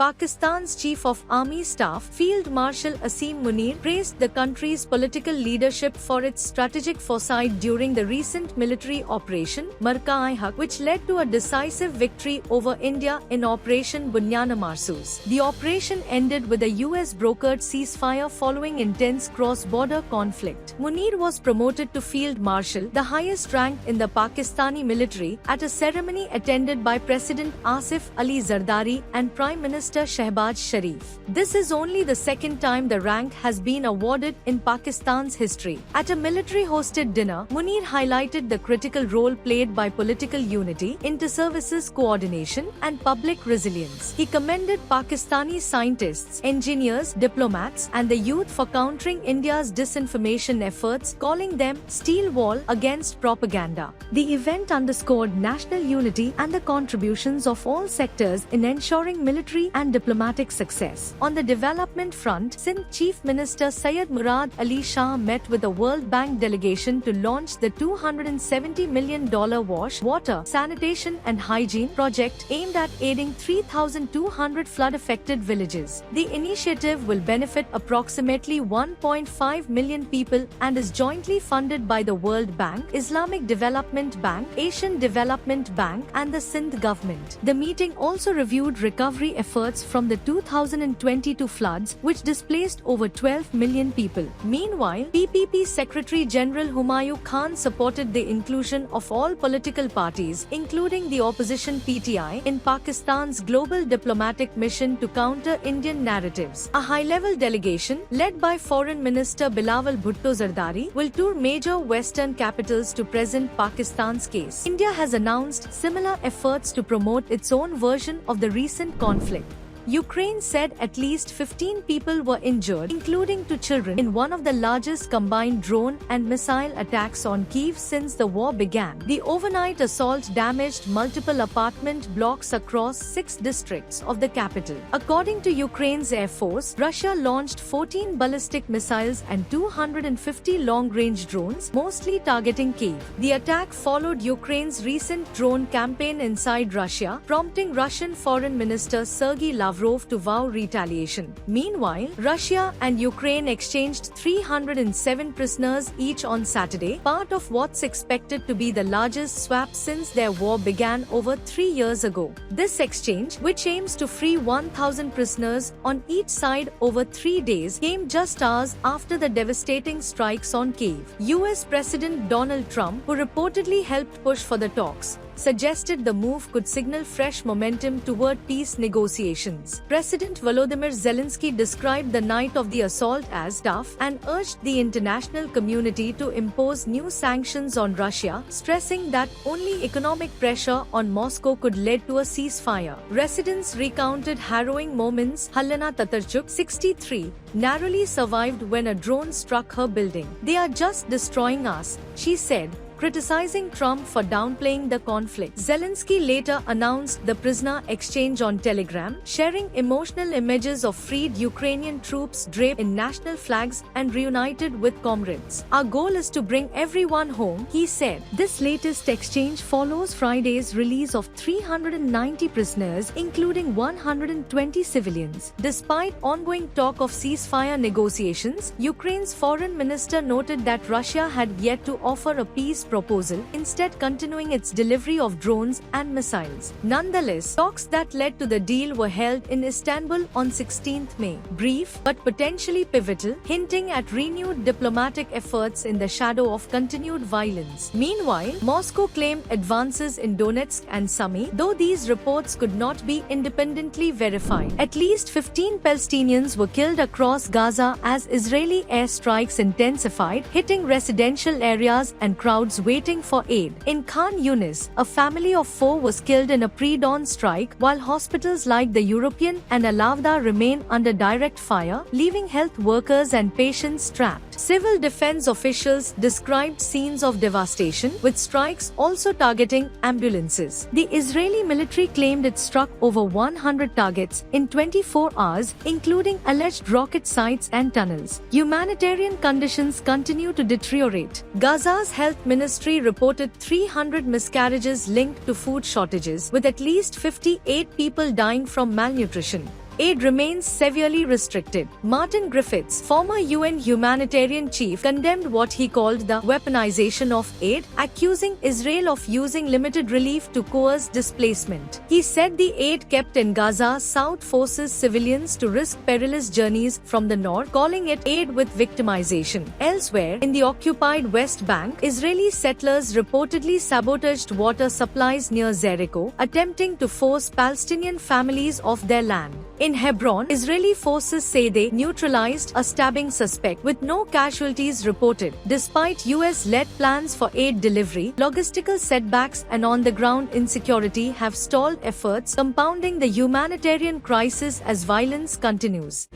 Pakistan's Chief of Army Staff, Field Marshal Asim Munir, praised the country's political leadership for its strategic foresight during the recent military operation, Marka-i-Haq, which led to a decisive victory over India in Operation Bunyana Marsus. The operation ended with a US-brokered ceasefire following intense cross-border conflict. Munir was promoted to Field Marshal, the highest rank in the Pakistani military, at a ceremony attended by President Asif Ali Zardari and Prime Minister Shehbaz Sharif. This is only the second time the rank has been awarded in Pakistan's history. At a military-hosted dinner, Munir highlighted the critical role played by political unity, inter-services coordination, and public resilience. He commended Pakistani scientists, engineers, diplomats, and the youth for countering India's disinformation efforts, calling them steel wall against propaganda. The event underscored national unity and the contributions of all sectors in ensuring military and diplomatic success. On the development front, Sindh Chief Minister Syed Murad Ali Shah met with a World Bank delegation to launch the $270 million Wash, Water, Sanitation and Hygiene project aimed at aiding 3,200 flood-affected villages. The initiative will benefit approximately 1.5 million people and is jointly funded by the World Bank, Islamic Development Bank, Asian Development Bank and the Sindh government. The meeting also reviewed recovery efforts from the 2022 floods, which displaced over 12 million people. Meanwhile, PPP Secretary General Humayun Khan supported the inclusion of all political parties, including the opposition PTI, in Pakistan's global diplomatic mission to counter Indian narratives. A high-level delegation, led by Foreign Minister Bilawal Bhutto Zardari, will tour major Western capitals to present Pakistan's case. India has announced similar efforts to promote its own version of the recent conflict. Ukraine said at least 15 people were injured, including 2 children, in one of the largest combined drone and missile attacks on Kyiv since the war began. The overnight assault damaged multiple apartment blocks across 6 districts of the capital. According to Ukraine's Air Force, Russia launched 14 ballistic missiles and 250 long-range drones, mostly targeting Kyiv. The attack followed Ukraine's recent drone campaign inside Russia, prompting Russian Foreign Minister Sergei Lavrov to vow retaliation. Meanwhile, Russia and Ukraine exchanged 307 prisoners each on Saturday, part of what's expected to be the largest swap since their war began over 3 years ago. This exchange, which aims to free 1,000 prisoners on each side over 3 days, came just hours after the devastating strikes on Kyiv. US President Donald Trump, who reportedly helped push for the talks, suggested the move could signal fresh momentum toward peace negotiations. President Volodymyr Zelensky described the night of the assault as tough and urged the international community to impose new sanctions on Russia, stressing that only economic pressure on Moscow could lead to a ceasefire. Residents recounted harrowing moments. Helena Tatarchuk, 63, narrowly survived when a drone struck her building. "They are just destroying us," she said, criticizing Trump for downplaying the conflict. Zelensky later announced the prisoner exchange on Telegram, sharing emotional images of freed Ukrainian troops draped in national flags and reunited with comrades. "Our goal is to bring everyone home," he said. This latest exchange follows Friday's release of 390 prisoners, including 120 civilians. Despite ongoing talk of ceasefire negotiations, Ukraine's foreign minister noted that Russia had yet to offer a peace proposal, instead continuing its delivery of drones and missiles. Nonetheless, talks that led to the deal were held in Istanbul on 16th May. Brief, but potentially pivotal, hinting at renewed diplomatic efforts in the shadow of continued violence. Meanwhile, Moscow claimed advances in Donetsk and Sumy, though these reports could not be independently verified. At least 15 Palestinians were killed across Gaza as Israeli airstrikes intensified, hitting residential areas and crowds waiting for aid. In Khan Yunis, a family of 4 was killed in a pre-dawn strike, while hospitals like the European and Al-Awda remain under direct fire, leaving health workers and patients trapped. Civil defense officials described scenes of devastation, with strikes also targeting ambulances. The Israeli military claimed it struck over 100 targets in 24 hours, including alleged rocket sites and tunnels. Humanitarian conditions continue to deteriorate. Gaza's health ministry reported 300 miscarriages linked to food shortages, with at least 58 people dying from malnutrition. aid remains severely restricted. Martin Griffiths, former UN humanitarian chief, condemned what he called the weaponization of aid, accusing Israel of using limited relief to coerce displacement. He said the aid kept in Gaza South forces civilians to risk perilous journeys from the north, calling it aid with victimization. Elsewhere, in the occupied West Bank, Israeli settlers reportedly sabotaged water supplies near Jericho, attempting to force Palestinian families off their land. In Hebron, Israeli forces say they neutralized a stabbing suspect, with no casualties reported. Despite US-led plans for aid delivery, logistical setbacks and on-the-ground insecurity have stalled efforts, compounding the humanitarian crisis as violence continues.